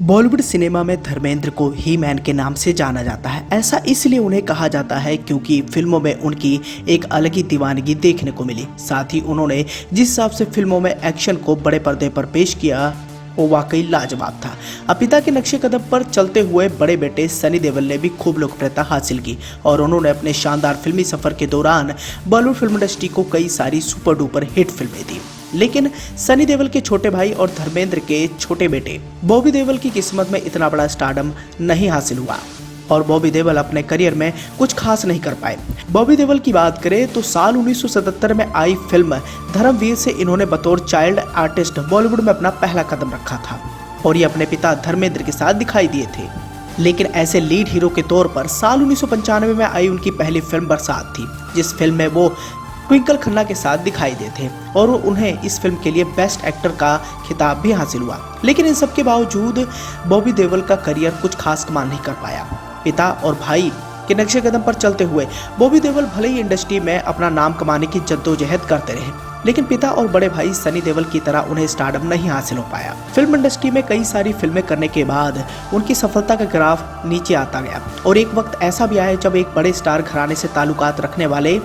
Bollywood cinema में धर्मेंद्र को ही man के नाम से जाना जाता है। ऐसा इसलिए उन्हें कहा जाता है क्योंकि फिल्मों में उनकी एक अलग ही दीवानगी देखने को मिली। साथ ही उन्होंने जिस हिसाब से फिल्मों में एक्शन को बड़े पर्दे पर पेश किया वो वाकई लाजवाब था। अब पिता के नक्शे कदम पर चलते हुए बड़े बेटे सनी देओल ने भी खूब लोकप्रियता हासिल की और उन्होंने अपने शानदार फिल्मी सफर के दौरान बॉलीवुड फिल्म इंडस्ट्री को कई सारी सुपर डुपर हिट फिल्में दी। लेकिन सनी देओल के छोटे भाई और धर्मेंद्र के छोटे बेटे बॉबी देओल की किस्मत में इतना बड़ा स्टारडम नहीं हासिल हुआ और बॉबी देओल अपने करियर में कुछ खास नहीं कर पाए। बॉबी देओल की बात करें तो साल 1977 में आई फिल्म धर्मवीर से इन्होंने बतौर चाइल्ड आर्टिस्ट बॉलीवुड में अपना पहला कदम रखा था और ये अपने पिता धर्मेंद्र के साथ दिखाई दिए थे। लेकिन ऐसे लीड हीरो के तौर पर साल 1995 में आई उनकी पहली फिल्म बरसात थी, जिस फिल्म में वो ट्विंकल खन्ना के साथ दिखाई देते थे और उन्हें इस फिल्म के लिए बेस्ट एक्टर का खिताब भी हासिल हुआ। लेकिन इन सब के बावजूद बॉबी देओल का करियर कुछ खास कमाल नहीं कर पाया। पिता और भाई के नक्शे कदम पर चलते हुए बॉबी देओल भले ही इंडस्ट्री में अपना नाम कमाने की जद्दोजहद करते रहे, लेकिन पिता और बड़े भाई सनी देओल की तरह उन्हें स्टारडम नहीं हासिल हो पाया। फिल्म इंडस्ट्री में कई सारी फिल्में करने के बाद उनकी सफलता का ग्राफ नीचे आता गया और एक वक्त ऐसा भी आया जब एक बड़े स्टार घराने से ताल्लुकात रखने वाले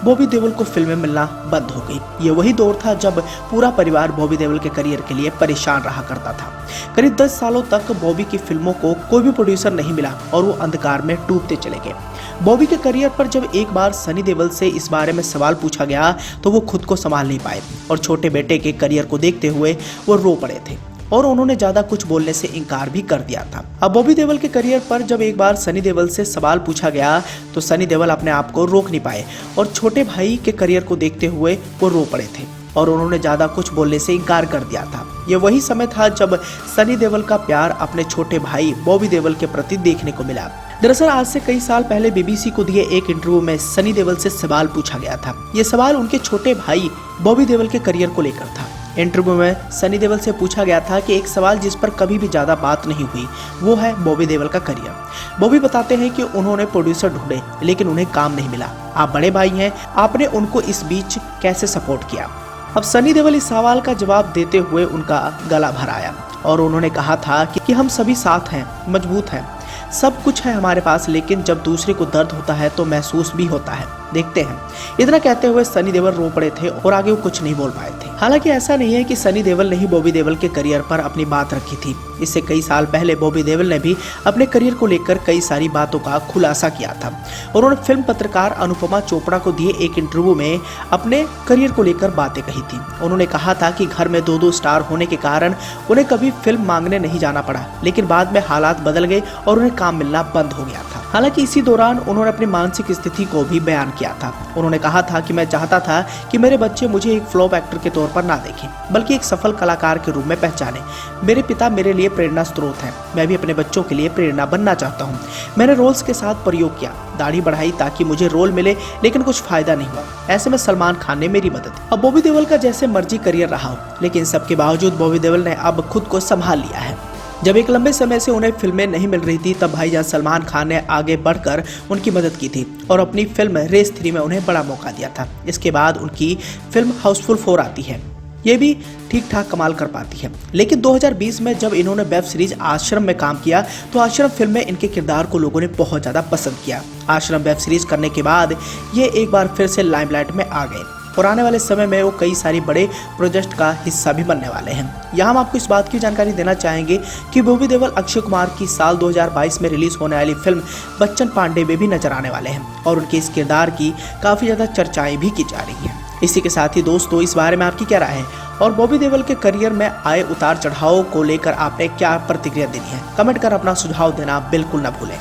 बॉबी देओल को फिल्में मिलना बंद हो गई। ये वही दौर था जब पूरा परिवार बॉबी देओल के करियर के लिए परेशान रहा करता था। करीब 10 सालों तक बॉबी की फिल्मों को कोई भी प्रोड्यूसर नहीं मिला और वो अंधकार में डूबते चले गए। बॉबी के करियर पर जब एक बार सनी देओल से इस बारे में सवाल पूछा गया तो वो खुद को संभाल नहीं पाए और छोटे बेटे के करियर को देखते हुए वो रो पड़े थे और उन्होंने ज्यादा कुछ बोलने से इनकार भी कर दिया था। अब बॉबी देओल के करियर पर जब एक बार सनी देओल से सवाल पूछा गया तो सनी देओल अपने आप को रोक नहीं पाए और छोटे भाई के करियर को देखते हुए वो रो पड़े थे और उन्होंने ज्यादा कुछ बोलने से इनकार कर दिया था। ये वही समय था जब सनी देओल का प्यार अपने छोटे भाई बॉबी देओल के प्रति देखने को मिला। दरअसल आज से कई साल पहले बीबीसी को दिए एक इंटरव्यू में सनी देओल से सवाल पूछा गया था। ये सवाल उनके छोटे भाई बॉबी देओल के करियर को लेकर था। इंटरव्यू में सनी देओल से पूछा गया था कि एक सवाल जिस पर कभी भी ज्यादा बात नहीं हुई वो है बॉबी देओल का करियर। बॉबी बताते हैं कि उन्होंने प्रोड्यूसर ढूंढे लेकिन उन्हें काम नहीं मिला। आप बड़े भाई हैं, आपने उनको इस बीच कैसे सपोर्ट किया? अब सनी देओल इस सवाल का जवाब देते हुए उनका गला भर आया और उन्होंने कहा था कि हम सभी साथ हैं, मजबूत हैं, सब कुछ है हमारे पास, लेकिन जब दूसरे को दर्द होता है तो महसूस भी होता है, देखते हैं। इतना कहते हुए सनी देओल रो पड़े थे और आगे वो कुछ नहीं बोल पाए थे। हालांकि ऐसा नहीं है कि सनी देओल ने ही बॉबी देओल के करियर पर अपनी बात रखी थी। इससे कई साल पहले बॉबी देओल ने भी अपने करियर को लेकर कई सारी बातों का खुलासा किया था और उन्होंने फिल्म पत्रकार अनुपमा चोपड़ा को दिए एक इंटरव्यू में अपने करियर को लेकर बातें कही थी। उन्होंने कहा था कि घर में 2-2 स्टार होने के कारण उन्हें कभी फिल्म मांगने नहीं जाना पड़ा, लेकिन बाद में हालात बदल गए और उन्हें काम मिलना बंद हो गया था। हालांकि इसी दौरान उन्होंने अपनी मानसिक स्थिति को भी बयान किया था। उन्होंने कहा था कि मैं चाहता था कि मेरे बच्चे मुझे एक फ्लॉप एक्टर के तौर पर ना देखें, बल्कि एक सफल कलाकार के रूप में पहचाने। मेरे पिता मेरे लिए प्रेरणा स्रोत हैं, मैं भी अपने बच्चों के लिए प्रेरणा बनना चाहता हूँ। मैंने रोल्स के साथ प्रयोग किया, दाढ़ी बढ़ाई ताकि मुझे रोल मिले, लेकिन कुछ फायदा नहीं हुआ। ऐसे में सलमान खान ने मेरी मदद की। अब बॉबी देओल का जैसे मर्जी करियर रहा हो, लेकिन सबके बावजूद बॉबी देओल ने अब खुद को संभाल लिया है। जब एक लंबे समय से उन्हें फिल्में नहीं मिल रही थी तब भाईजान सलमान खान ने आगे बढ़कर उनकी मदद की थी और अपनी फिल्म रेस 3 में उन्हें बड़ा मौका दिया था। इसके बाद उनकी फिल्म हाउसफुल 4 आती है, ये भी ठीक ठाक कमाल कर पाती है। लेकिन 2020 में जब इन्होंने वेब सीरीज आश्रम में काम किया तो आश्रम फिल्म में इनके किरदार को लोगों ने बहुत ज़्यादा पसंद किया। आश्रम वेब सीरीज करने के बाद ये एक बार फिर से लाइमलाइट में आ गए और आने वाले समय में वो कई सारी बड़े प्रोजेक्ट का हिस्सा भी बनने वाले हैं। यहाँ हम आपको इस बात की जानकारी देना चाहेंगे कि बॉबी देओल अक्षय कुमार की साल 2022 में रिलीज होने वाली फिल्म बच्चन पांडे में भी नजर आने वाले हैं और उनके इस किरदार की काफ़ी ज़्यादा चर्चाएं भी की जा रही हैं। इसी के साथ ही दोस्तों, इस बारे में आपकी क्या राय है और बॉबी देओल के करियर में आए उतार चढ़ाव को लेकर आपने क्या प्रतिक्रिया देनी है, कमेंट कर अपना सुझाव देना बिल्कुल न भूलें।